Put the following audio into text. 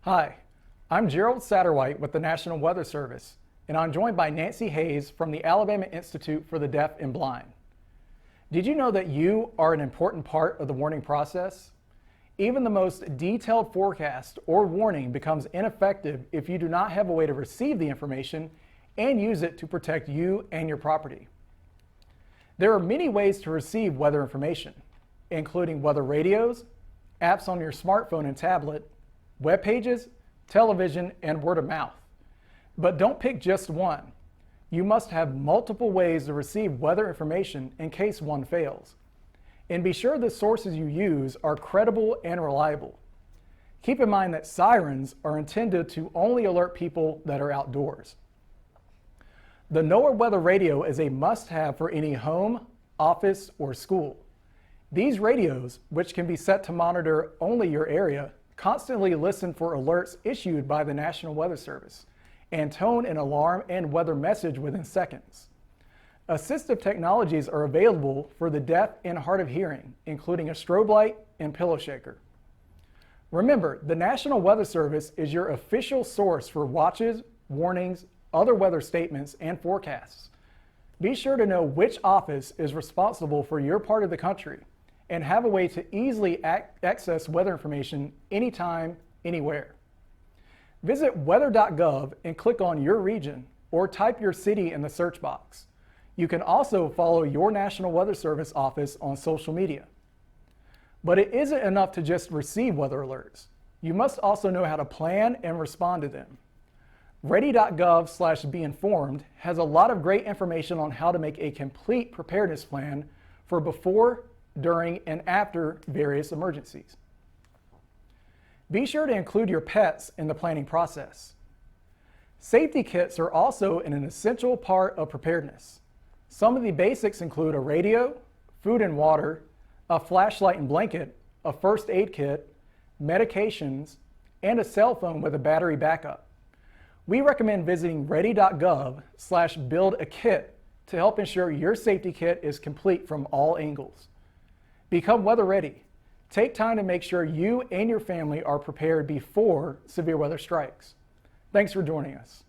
Hi, I'm Gerald Satterwhite with the National Weather Service, and I'm joined by Nancy Hayes from the Alabama Institute for the Deaf and Blind. Did you know that you are an important part of the warning process? Even the most detailed forecast or warning becomes ineffective if you do not have a way to receive the information and use it to protect you and your property. There are many ways to receive weather information, including weather radios, apps on your smartphone and tablet, web pages, television, and word of mouth. But don't pick just one. You must have multiple ways to receive weather information in case one fails. And be sure the sources you use are credible and reliable. Keep in mind that sirens are intended to only alert people that are outdoors. The NOAA weather radio is a must-have for any home, office, or school. These radios, which can be set to monitor only your area, constantly listen for alerts issued by the National Weather Service and tone an alarm and weather message within seconds. Assistive technologies are available for the deaf and hard of hearing, including a strobe light and pillow shaker. Remember, the National Weather Service is your official source for watches, warnings, other weather statements, and forecasts. Be sure to know which office is responsible for your part of the country and have a way to easily access weather information anytime, anywhere. Visit weather.gov and click on your region or type your city in the search box. You can also follow your National Weather Service office on social media. But it isn't enough to just receive weather alerts. You must also know how to plan and respond to them. Ready.gov/beinformed has a lot of great information on how to make a complete preparedness plan for before, during, and after various emergencies. Be sure to include your pets in the planning process. Safety kits are also an essential part of preparedness. Some of the basics include a radio, food and water, a flashlight and blanket, a first aid kit, medications, and a cell phone with a battery backup. We recommend visiting ready.gov/build-a-kit to help ensure your safety kit is complete from all angles. Become weather ready. Take time to make sure you and your family are prepared before severe weather strikes. Thanks for joining us.